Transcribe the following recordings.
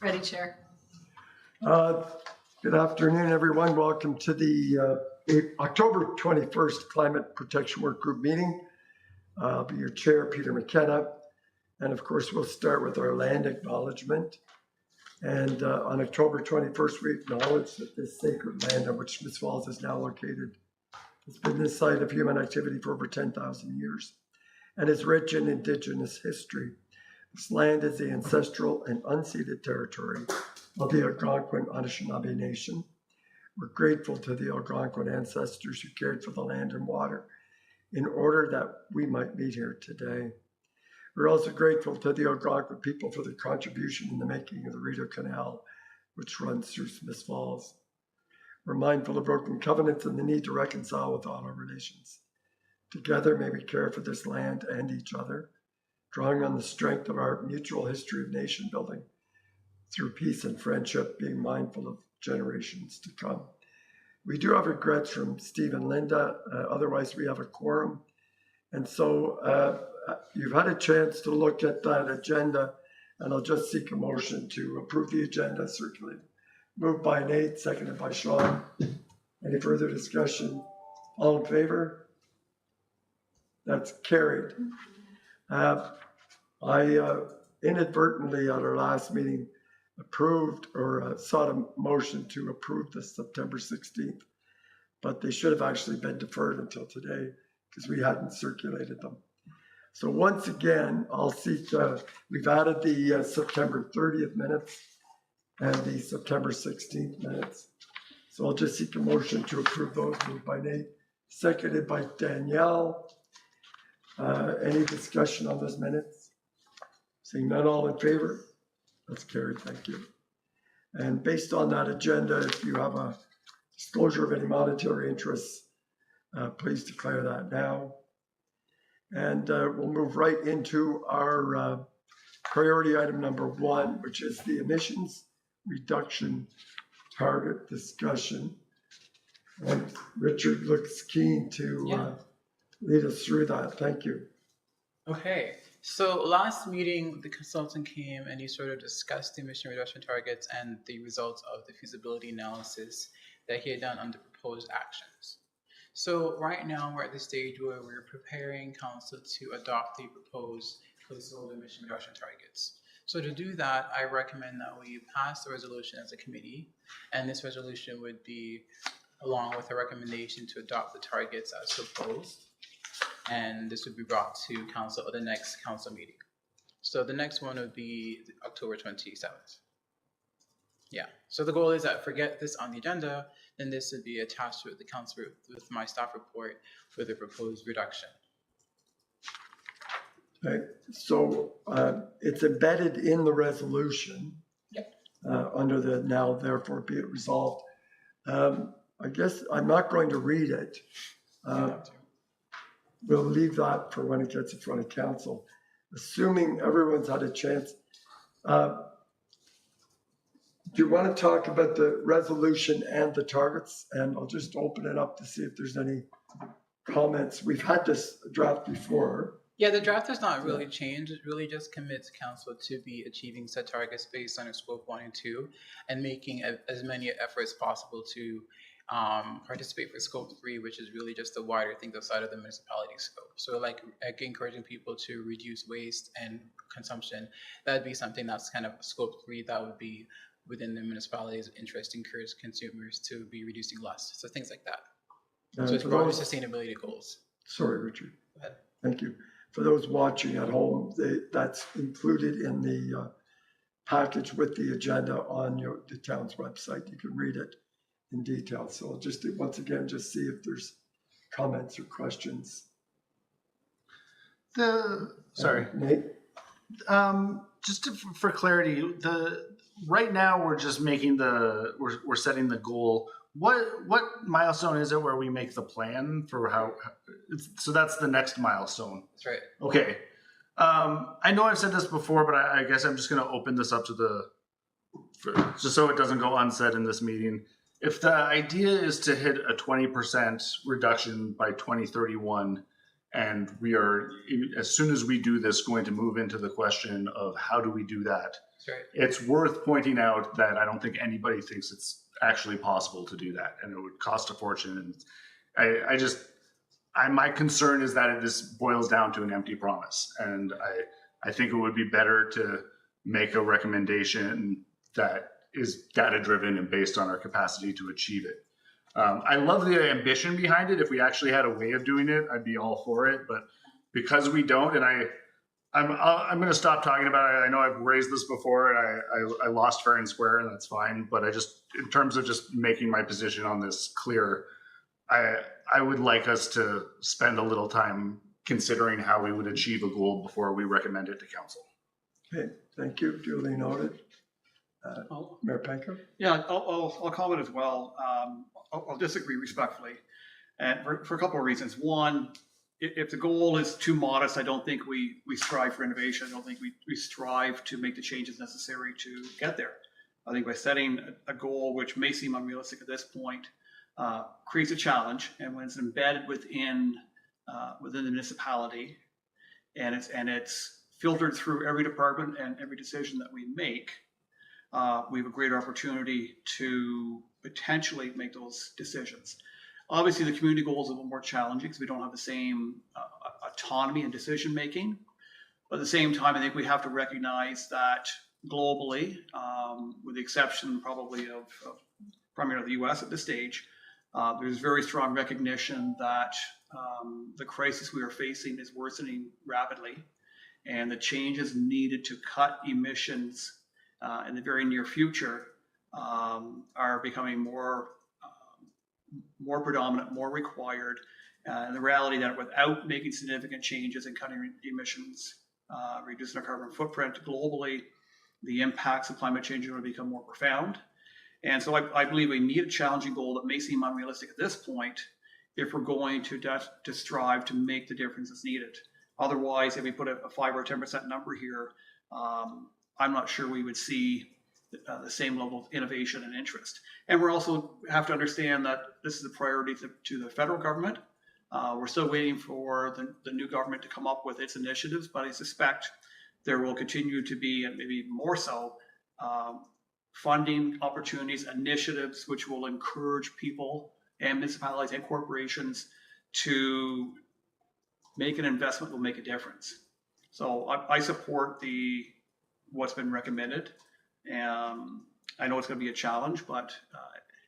Ready, Chair. Good afternoon, everyone. Welcome to the October 21st Climate Protection Work Group meeting. I'll be your chair, Peter McKenna. And of course, we'll start with our land acknowledgement. And on October 21st, we acknowledge that this sacred land on which Smiths Falls is now located has been the site of human activity for over 10,000 years and is rich in Indigenous history. This land is the ancestral and unceded territory of the Algonquin Anishinaabe Nation. We're grateful to the Algonquin ancestors who cared for the land and water in order that we might meet here today. We're also grateful to the Algonquin people for their contribution in the making of the Rideau Canal, which runs through Smiths Falls. We're mindful of broken covenants and the need to reconcile with all our relations. Together, may we care for this land and each other, drawing on the strength of our mutual history of nation building through peace and friendship, being mindful of generations to come. We do have regrets from Steve and Linda, otherwise we have a quorum. And so you've had a chance to look at that agenda, and I'll just seek a motion to approve the agenda circulated. Moved by Nate, seconded by Sean. Any further discussion? All in favor? That's carried. I inadvertently at our last meeting approved or sought a motion to approve the September 16th, but they should have actually been deferred until today because we hadn't circulated them. So once again, I'll seek, we've added the September 30th minutes and the September 16th minutes. So I'll just seek a motion to approve those. Moved by Nate, seconded by Danielle. Any discussion on those minutes? Seeing none, all in favor? That's carried, thank you. And based on that agenda, if you have a disclosure of any monetary interests, please declare that now. And we'll move right into our priority item number 1, which is the emissions reduction target discussion. And Richard looks keen to lead us through that. Thank you. Okay, so last meeting, the consultant came and he sort of discussed the emission reduction targets and the results of the feasibility analysis that he had done on the proposed actions. So right now we're at the stage where we're preparing council to adopt the proposed placeholder emission reduction targets. So to do that, I recommend that we pass a resolution as a committee, and this resolution would be along with a recommendation to adopt the targets as proposed. And this would be brought to council at the next council meeting. So the next one would be October 27th. Yeah, so the goal is that forget this on the agenda, then this would be attached with the council with my staff report with a proposed reduction. Okay, so it's embedded in the resolution. Yep. Under the now therefore be it resolved. I guess I'm not going to read it. We'll leave that for when it gets in front of council, assuming everyone's had a chance. Do you want to talk about the resolution and the targets? And I'll just open it up to see if there's any comments. We've had this draft before. Yeah, the draft has not really changed. It really just commits council to be achieving set targets based on scope 1 and 2 and making as many efforts possible to participate for scope 3, which is really just the wider thing outside of the municipality scope. So like encouraging people to reduce waste and consumption, that'd be something that's kind of scope 3 that would be within the municipality's interest, encourage consumers to be reducing less. So things like that. So it's broader sustainability goals. Sorry, Richard. Go ahead. Thank you. For those watching at home, that's included in the package with the agenda on the town's website. You can read it in detail. So I'll just once again just see if there's comments or questions. Nate? Just for clarity, right now we're just making we're setting the goal. What milestone is it where we make the plan for how? So that's the next milestone. That's right. Okay. I know I've said this before, but I guess I'm just going to open this up to just so it doesn't go unsaid in this meeting. If the idea is to hit a 20% reduction by 2031 And we are, as soon as we do this, going to move into the question of how do we do that. That's right. It's worth pointing out that I don't think anybody thinks it's actually possible to do that, and it would cost a fortune. And my concern is that this boils down to an empty promise, and I think it would be better to make a recommendation that is data driven and based on our capacity to achieve it. I love the ambition behind it. If we actually had a way of doing it, I'd be all for it. But because we don't, and I'm going to stop talking about it. I know I've raised this before, and I lost fair and square, and that's fine. But in terms of just making my position on this clear, I would like us to spend a little time considering how we would achieve a goal before we recommend it to council. Okay, thank you. Duly noted. Mayor Panko? Yeah, I'll comment as well. I'll disagree respectfully, and for a couple of reasons. One, if the goal is too modest, I don't think we strive for innovation. I don't think we strive to make the changes necessary to get there. I think by setting a goal which may seem unrealistic at this point creates a challenge, and when it's embedded within the municipality, and it's filtered through every department and every decision that we make, we have a greater opportunity to potentially make those decisions. Obviously, the community goal is a little more challenging because we don't have the same autonomy in decision making. But at the same time, I think we have to recognize that globally, with the exception probably of primarily the US at this stage, there's very strong recognition that the crisis we are facing is worsening rapidly, and the changes needed to cut emissions in the very near future are becoming more predominant, more required. And the reality that without making significant changes in cutting emissions, reducing our carbon footprint globally, the impacts of climate change are going to become more profound. And so I believe we need a challenging goal that may seem unrealistic at this point if we're going to strive to make the difference that's needed. Otherwise, if we put a 5 or 10% number here, I'm not sure we would see the same level of innovation and interest. And we also have to understand that this is a priority to the federal government. We're still waiting for the new government to come up with its initiatives, but I suspect there will continue to be, and maybe more so, funding opportunities, initiatives which will encourage people and municipalities and corporations to make an investment that will make a difference. So I support what's been recommended. I know it's going to be a challenge, but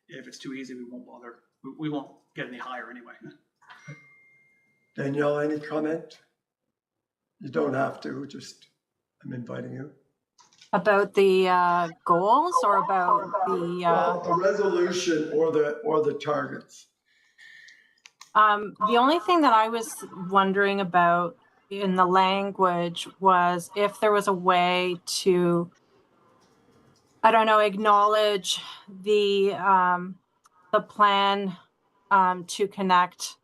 if it's too easy, we won't bother. We won't get any higher anyway. Danielle, any comment? You don't have to, I'm inviting you. About the goals or about The resolution or the targets? the only thing that I was wondering about in the language was if there was a way to, I don't know, acknowledge the plan to connect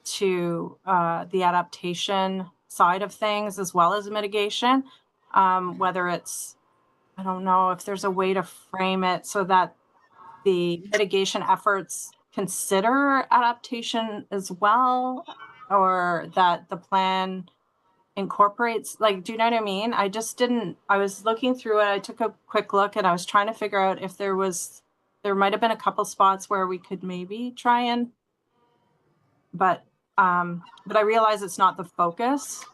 to the adaptation side of things as well as mitigation. Whether it's, I don't know if there's a way to frame it so that the mitigation efforts consider adaptation as well, or that the plan incorporates, like, do you know what I mean? I was looking through it. I took a quick look and I was trying to figure out if there might have been a couple spots where we could maybe try and, but I realize it's not the focus.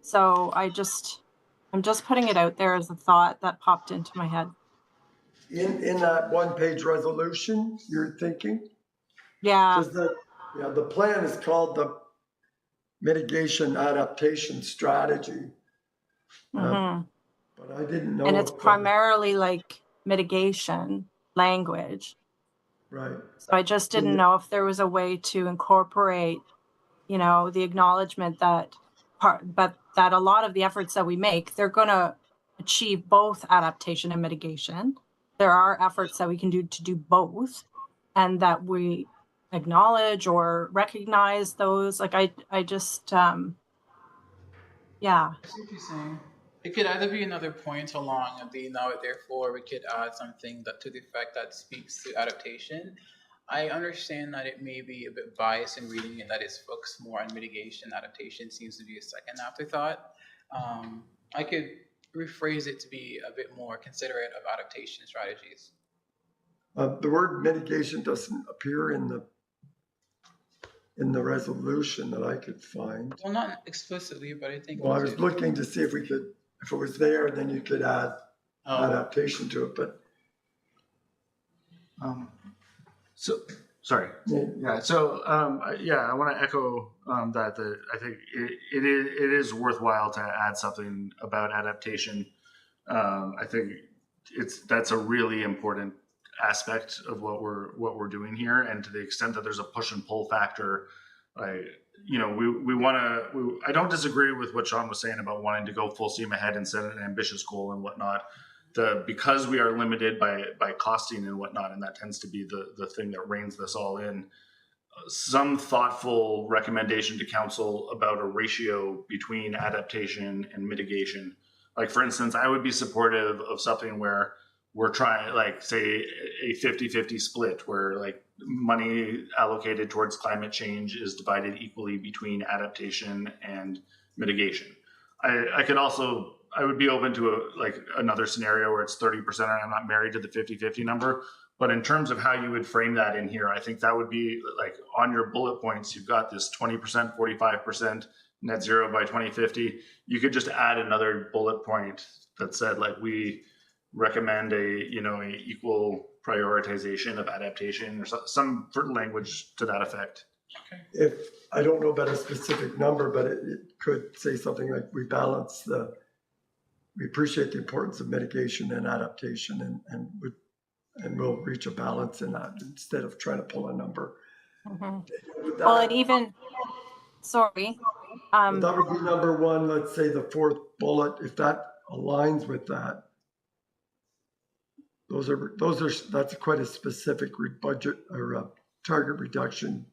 So I'm just putting it out there as a thought that popped into my head. In that one-page resolution, you're thinking? Yeah. The plan is called the Mitigation Adaptation Strategy. Mm-hmm. But I didn't know. And it's primarily like mitigation language. Right. So I just didn't know if there was a way to incorporate, the acknowledgement that a lot of the efforts that we make, they're going to achieve both adaptation and mitigation. There are efforts that we can do to do both, and that we acknowledge or recognize those. Like I just, yeah. I see what you're saying. It could either be another point along the now therefore we could add something that to the effect that speaks to adaptation. I understand that it may be a bit biased in reading it, that it's focused more on mitigation. Adaptation seems to be a second afterthought. I could rephrase it to be a bit more considerate of adaptation strategies. The word mitigation doesn't appear in the resolution that I could find. Well, not explicitly, but I think. Well, I was looking to see if it was there, then you could add adaptation to it, but. So, sorry. Yeah. So, I want to echo that I think it is worthwhile to add something about adaptation. I think that's a really important aspect of what we're doing here, and to the extent that there's a push and pull factor, we want to. I don't disagree with what Sean was saying about wanting to go full steam ahead and set an ambitious goal and whatnot. Because we are limited by costing and whatnot, and that tends to be the thing that reins this all in. Some thoughtful recommendation to council about a ratio between adaptation and mitigation. Like, for instance, I would be supportive of something where we're trying, like, say, a 50-50 split, where like money allocated towards climate change is divided equally between adaptation and mitigation. I would be open to another scenario where it's 30%, and I'm not married to the 50-50 number. But in terms of how you would frame that in here, I think that would be like on your bullet points, you've got this 20%, 45% net zero by 2050. You could just add another bullet point that said, like, we recommend a equal prioritization of adaptation, or some language to that effect. Okay. If I don't know about a specific number, but it could say something like we appreciate the importance of mitigation and adaptation, and we'll reach a balance in that instead of trying to pull a number. Mm-hmm. Well, it even, sorry. That would be number one. Let's say the fourth bullet, if that aligns with that. That's quite a specific budget or a target reduction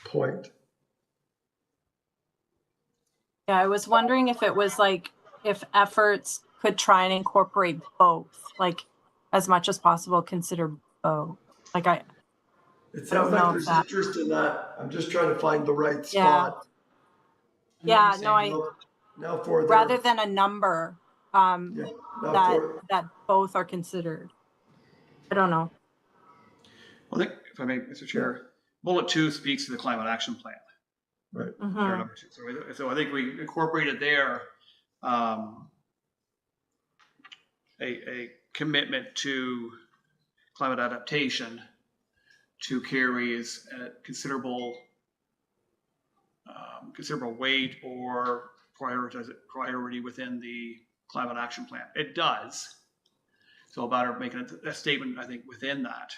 point. Yeah, I was wondering if it was like, if efforts could try and incorporate both, like as much as possible, consider both. Like it sounds like there's interest in that. I'm just trying to find the right spot. Yeah, no, rather than a number, that both are considered. I don't know. I think, if I may, Mr. Chair, bullet 2 speaks to the climate action plan. Right. Mm-hmm. Number 2. So I think we incorporated there a commitment to climate adaptation to carries a considerable weight or priority within the climate action plan. It does. So about making a statement, I think, within that.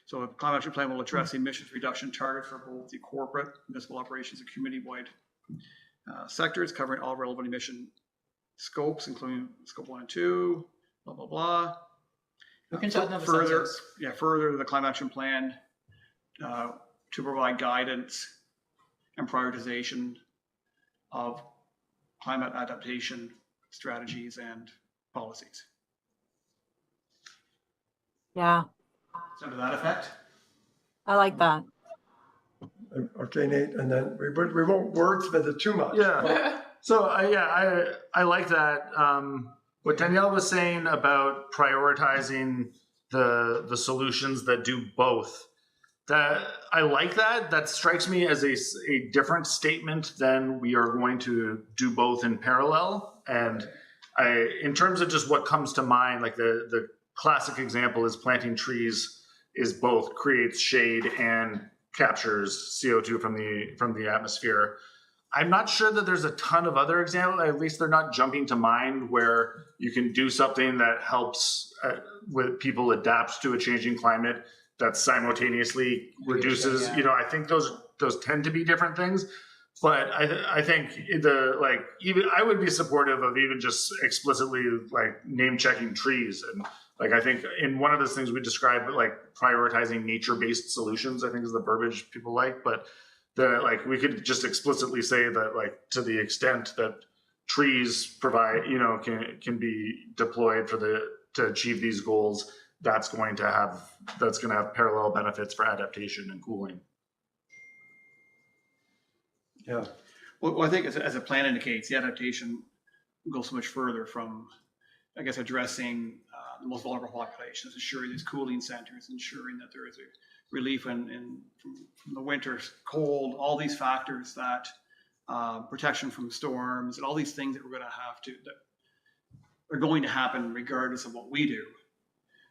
So the climate action plan will address the emissions reduction target for both the corporate, municipal operations, and community-wide sectors, covering all relevant emission scopes, including scope 1 and 2, blah, blah, blah. We can chat another further, sentence. Further, the climate action plan to provide guidance and prioritization of climate adaptation strategies and policies. Yeah. So to that effect? I like that. Okay, Nate, and then we won't wordsmith it too much. Yeah. So I like that. What Danielle was saying about prioritizing the solutions that do both. That I like that. That strikes me as a different statement than we are going to do both in parallel. And in terms of just what comes to mind, like the classic example is planting trees is both creates shade and captures CO2 from the atmosphere. I'm not sure that there's a ton of other examples, at least they're not jumping to mind, where you can do something that helps with people adapt to a changing climate that simultaneously reduces, I think those tend to be different things. But I think even I would be supportive of even just explicitly like name checking trees. And like, I think in one of those things we described, like prioritizing nature-based solutions, I think is the verbiage people like, but we could just explicitly say that, like, to the extent that trees provide, can be deployed to achieve these goals, that's going to have parallel benefits for adaptation and cooling. Yeah. Well, I think as the plan indicates, the adaptation goes so much further from, I guess, addressing the most vulnerable populations, ensuring these cooling centers, ensuring that there is a relief from the winter's cold, all these factors that protection from storms and all these things that we're going to that are going to happen regardless of what we do.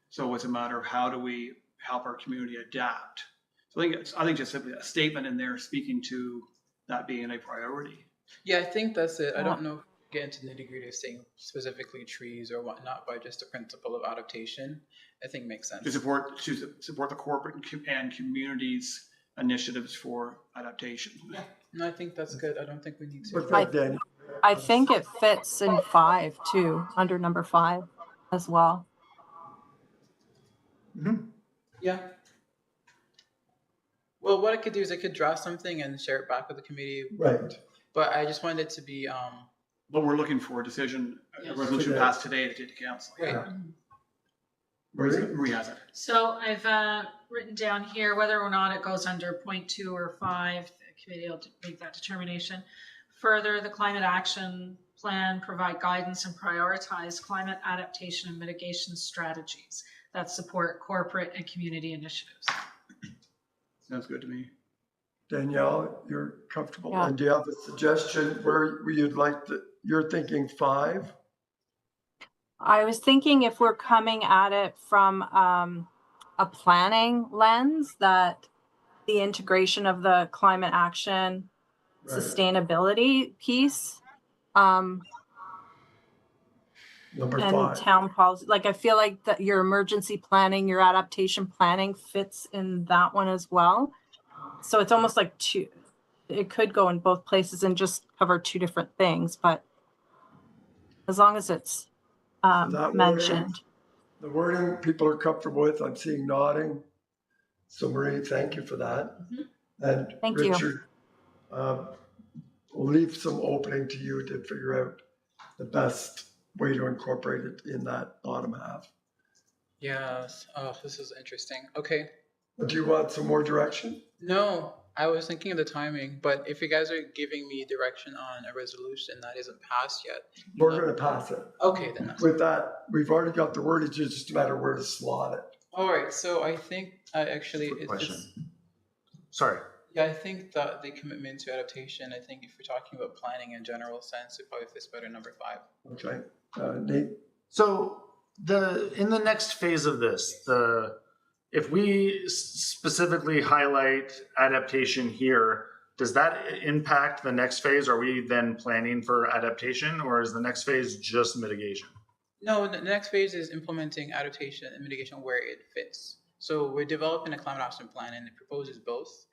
So it's a matter of how do we help our community adapt. So I think just simply a statement in there speaking to that being a priority. Yeah, I think that's it. I don't know if we get into the nitty-gritty of saying specifically trees or whatnot, but just the principle of adaptation, I think makes sense. To support the corporate and communities initiatives for adaptation. Yeah, no, I think that's good. I don't think we need to. What's that, Danny? I think it fits in 5 too, under number 5 as well. Yeah. Well, what I could do is I could draft something and share it back with the committee. Right. But I just wanted it to be But we're looking for a decision, a resolution Today. passed today to take to council. right. Yeah. Marie has it. So I've written down here whether or not it goes under point 2 or 5, the committee will make that determination. Further, the climate action plan provide guidance and prioritize climate adaptation and mitigation strategies that support corporate and community initiatives. Sounds good to me. Danielle, you're comfortable? Yeah. And do you have a suggestion where you'd like you're thinking 5? I was thinking if we're coming at it from a planning lens, that the integration of the climate action Right. sustainability piece Number and 5. town policy, like I feel like that your emergency planning, your adaptation planning fits in that one as well. So it's almost like it could go in both places and just cover 2 different things, but as long as it's That mentioned. The wording people are comfortable with, I'm seeing nodding. So Marie, thank you for that. And Thank you. Richard, we'll leave some opening to you to figure out the best way to incorporate it in that bottom half. Yes. Oh, this is interesting. Okay. Do you want some more direction? No, I was thinking of the timing, but if you guys are giving me direction on a resolution that isn't passed yet. We're going to pass it. Okay, then that's With that, we've already got the wordage, it's just a matter of where to slot it. all right. So I think actually Quick question. it's Sorry. yeah, I think that the commitment to adaptation, I think if we're talking about planning in general sense, it probably fits better number 5. Okay. Nate? So in the next phase of this, if we specifically highlight adaptation here, does that impact the next phase? Are we then planning for adaptation, or is the next phase just mitigation? No, the next phase is implementing adaptation and mitigation where it fits. So we're developing a climate action plan and it proposes both.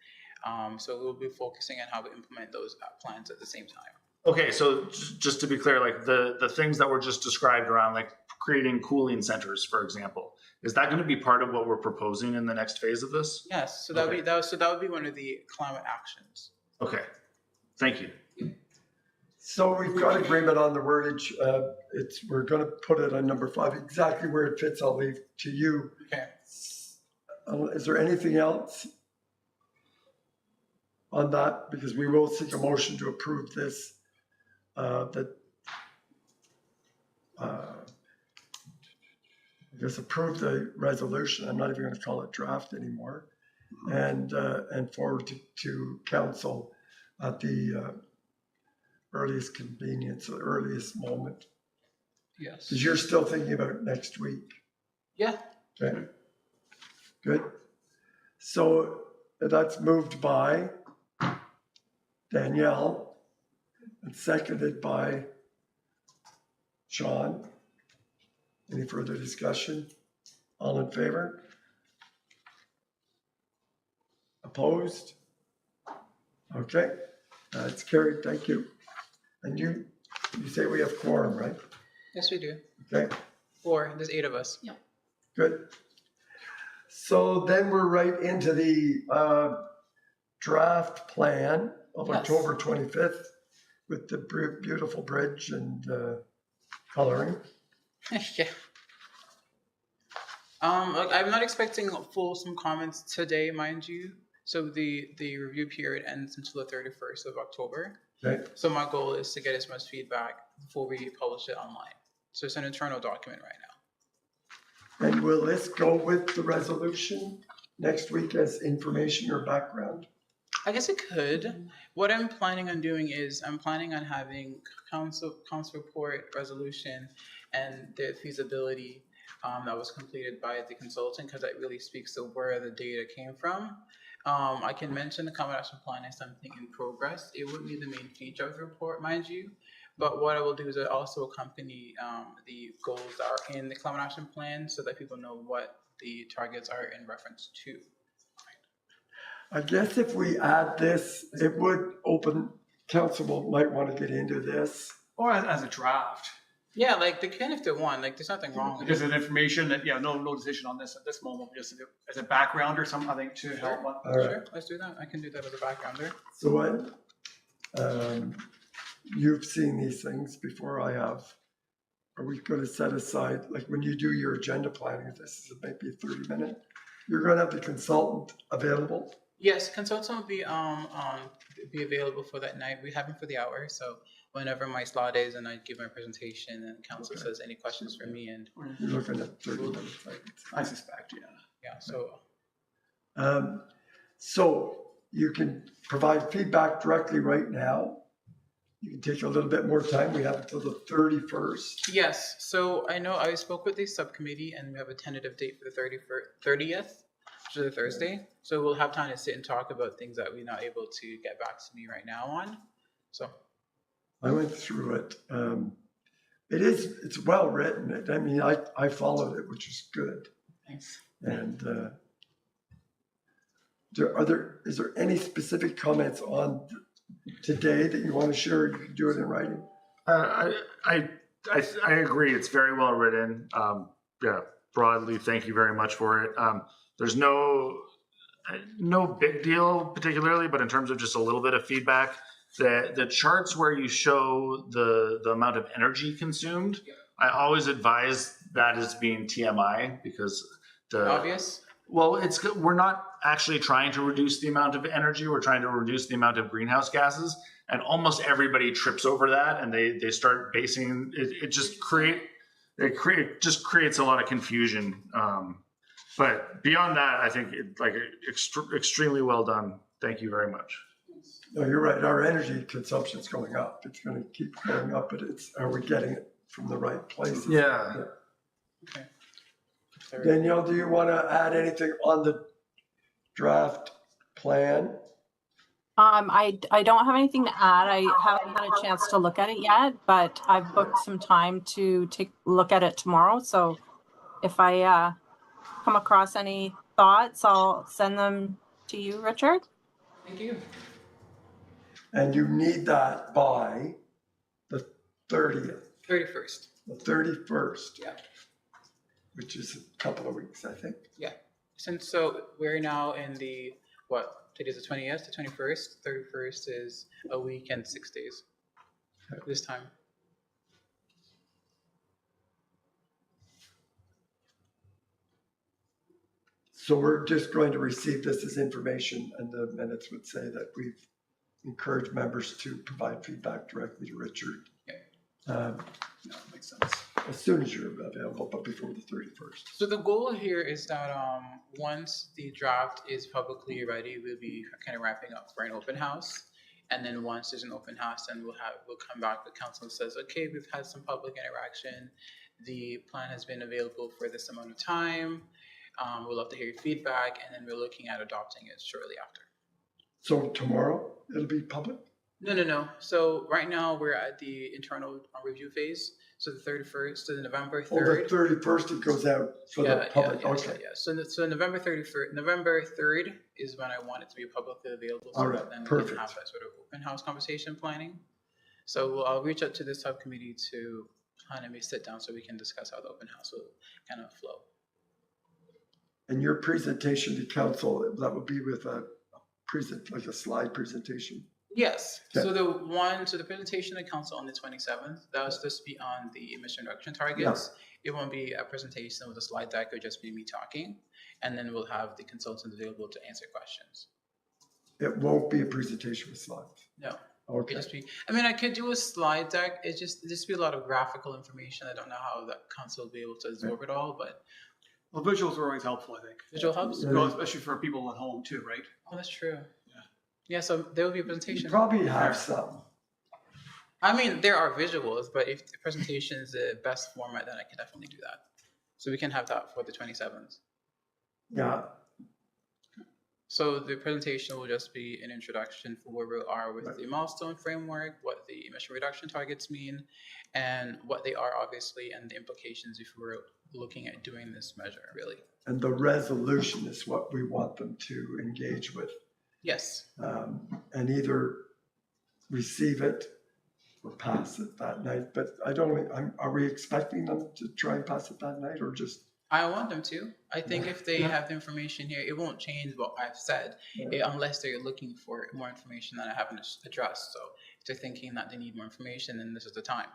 So we'll be focusing on how we implement those plans at the same time. Okay, so just to be clear, like the things that were just described around like creating cooling centers, for example, is that going to be part of what we're proposing in the next phase of this? Yes, so that would be one of the climate actions. Okay, thank you. So we've got agreement on the wordage. We're going to put it on number 5. Exactly where it fits, I'll leave to you. Okay. Is there anything else on that? Because we will seek a motion to approve this. I guess approve the resolution. I'm not even going to call it draft anymore, and forward to council at the earliest convenience, or earliest moment. Yes. Because you're still thinking about next week. Yeah. Okay. Good. So that's moved by Danielle and seconded by Sean. Any further discussion? All in favor? Opposed? Okay, it's carried. Thank you. And you say we have quorum, right? Yes, we do. Okay, 4. There's 8 of us. good. So then we're right into the draft plan of Yes. October 25th with the beautiful bridge and coloring. Yeah. Like, I'm not expecting fulsome comments today, mind you. So the review period ends until the 31st of October. Okay. So my goal is to get as much feedback before we publish it online. So it's an internal document right now. And will this go with the resolution next week as information or background? I guess it could. What I'm planning on doing is I'm planning on having council report, resolution, and the feasibility that was completed by the consultant, because that really speaks to where the data came from. I can mention the climate action plan as something in progress. It would be the main feature of the report, mind you. But what I will do is I also accompany the goals that are in the climate action plan so that people know what the targets are in reference to. I guess if we add this, it would open, council might want to get into this. Or as a draft. Yeah, like they can if they want. Like there's nothing wrong with Just it. an information that, no decision on this at this moment, just as a background or something, I think, to help. All right. Sure, let's do that. I can do that as a backgrounder. So what, you've seen these things before I have. Are we going to set aside, like when you do your agenda planning, this is maybe a 30-minute, you're going to have the consultant available? Yes, consultant will be available for that night. We have him for the hour, so whenever my slot is, and I give my presentation, and council Okay. says any questions for me, and You're looking at 30 minutes. I suspect, yeah. yeah, so So you can provide feedback directly right now. You can take a little bit more time. We have until the 31st. yes. So I know I spoke with the subcommittee, and we have a tentative date for the 30th, which is a Thursday. So we'll have time to sit and talk about things that we're not able to get back to me right now on. So I went through it. It's well written. I mean, I followed it, which is good. thanks. And is there any specific comments on today that you want to share? You can do it in writing. I agree. It's very well written. Yeah, broadly, thank you very much for it. There's no big deal particularly, but in terms of just a little bit of feedback, the charts where you show the amount of energy consumed, I always advise that as being TMI because Obvious. well, we're not actually trying to reduce the amount of energy. We're trying to reduce the amount of greenhouse gases, and almost everybody trips over that, and they start basing it. It just creates a lot of confusion. But beyond that, I think extremely well done. Thank you very much. No, you're right. Our energy consumption is going up. It's going to keep going up, but are we getting it from the right places? Yeah. Okay. Danielle, do you want to add anything on the draft plan? I don't have anything to add. I haven't had a chance to look at it yet, but I've booked some time to take a look at it tomorrow. So if I come across any thoughts, I'll send them to you, Richard. Thank you. And you need that by the 30th, 31st. the 31st. Yeah. Which is a couple of weeks, I think. Yeah. Since so we're now in the today's the 20th, the 21st, 31st is a week and 6 days. This time. So we're just going to receive this as information, and the minutes would say that we've encouraged members to provide feedback directly to Richard. Yeah, makes sense. As soon as you're available, but before the 31st. So the goal here is that once the draft is publicly ready, we'll be kind of wrapping up for an open house. And then once there's an open house, then we'll come back. The council says, okay, we've had some public interaction. The plan has been available for this amount of time. We'll love to hear your feedback, and then we're looking at adopting it shortly after. So tomorrow it'll be public? No. So right now we're at the internal review phase. So the 31st, so the November 3rd. Oh, the 31st it goes out for the public. Okay. Yeah. So November 31st, November 3rd is when I want it to be publicly available. So All right, that then we perfect. can have that sort of open house conversation planning. So I'll reach out to the subcommittee to kind of sit down so we can discuss how the open house will kind of flow. And your presentation to council, that would be with like a slide presentation? Yes. Okay. So the presentation to council on the 27th, that was supposed to be on the emission reduction targets. it won't be a presentation with a slide deck, it'll just be me talking. And then we'll have the consultants available to answer questions. It won't be a presentation with slides. No. Okay. Just be, I mean, I could do a slide deck. It just be a lot of graphical information. I don't know how the council will be able to absorb it all, but Well, visuals are always helpful, I think. visual hubs. Yeah. Well, especially for people at home too, right? Oh, that's true. Yeah. So there will be a You presentation. probably have some. I mean, there are visuals, but if the presentation is the best format, then I can definitely do that. So we can have that for the 27th. Yeah. So the presentation will just be an introduction for where we are with the milestone framework, what the emission reduction targets mean, and what they are obviously, and the implications if we're looking at doing this measure, really. And the resolution is what we want them to engage with, Yes. and either receive it or pass it that night. But I don't, are we expecting them to try and pass it that night or just? I want them to. I think if they have the information here, it won't change what I've said unless they're looking for more information that I haven't addressed. So if they're thinking that they need more information, then this is the time.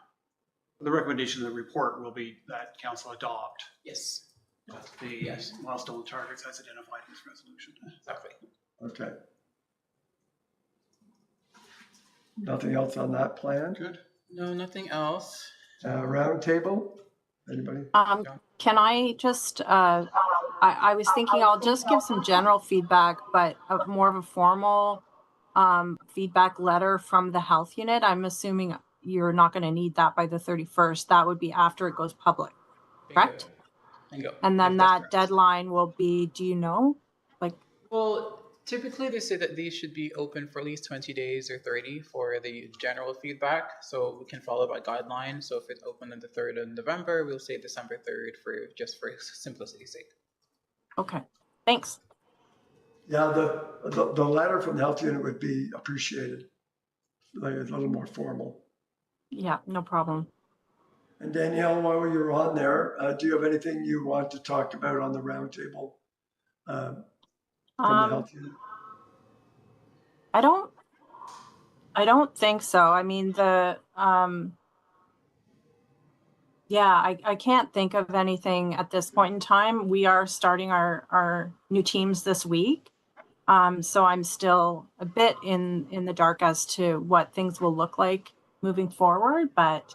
The recommendation of the report will be that council adopt Yes, the milestone targets as identified in this resolution. exactly. Okay. Nothing else on that plan? Good. No, nothing else. Round table? Anybody? Can I just, I was thinking I'll just give some general feedback, but more of a formal feedback letter from the health unit. I'm assuming you're not going to need that by the 31st. That would be after it goes public, correct? Bingo. And then Yes, that's that correct. deadline will be, do you know? Well, typically they say that these should be open for at least 20 days or 30 for the general feedback. So we can follow by guideline. So if it's open on the 3rd of November, we'll say December 3rd for simplicity's sake. Okay, thanks. Yeah, the letter from the health unit would be appreciated, like a little more formal. Yeah, no problem. And Danielle, while you're on there, do you have anything you want to talk about on the roundtable from the health unit? I don't think so. I mean, I can't think of anything at this point in time. We are starting our new teams this week. So I'm still a bit in the dark as to what things will look like moving forward, but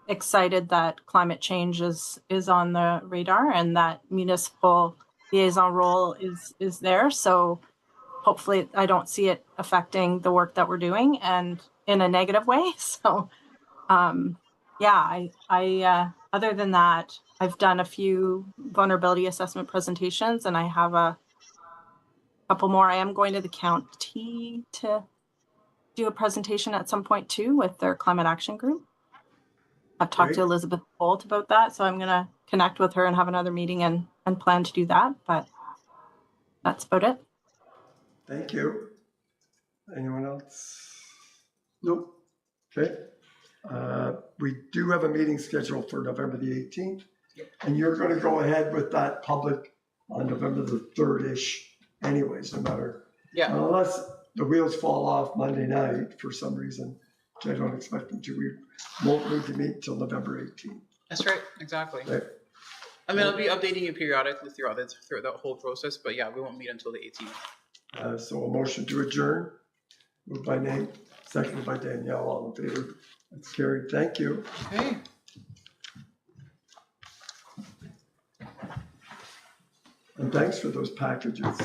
excited that climate change is on the radar and that municipal liaison role is there. So hopefully I don't see it affecting the work that we're doing and in a negative way. So I other than that, I've done a few vulnerability assessment presentations and I have a couple more. I am going to the county to do a presentation at some point too with their climate action group. I've talked to Elizabeth Bolt about that, so I'm going to connect with her and have another meeting and plan to do that, but that's about it. Thank you. Anyone else? Nope. Okay. We do have a meeting scheduled for November the 18th, and you're going to go ahead with that public on November the 3rd-ish anyways, no matter. Yeah. Unless the wheels fall off Monday night for some reason, which I don't expect them to. We won't need to meet till November 18th. That's right. Exactly. Okay. I mean, I'll be updating you periodically throughout the whole process, but yeah, we won't meet until the 18th. So a motion to adjourn, moved by Nate, seconded by Danielle, all in favor. That's carried. Thank you. Okay. And thanks for those packages.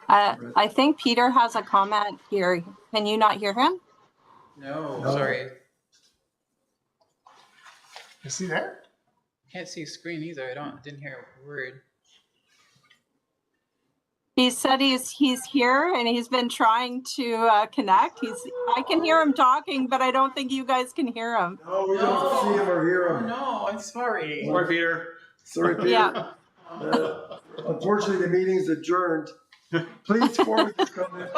I think Peter has a comment here. Can you not hear him? No, No. sorry. Is he there? Can't see screen either. Didn't hear a word. He said he's here and he's been trying to connect. I can hear him talking, but I don't think you guys can hear him. No, we don't see him or hear Oh him. no, I'm sorry. Sorry, Peter. Sorry, Peter. Yeah. Unfortunately, the meeting's adjourned. Please forward your comment.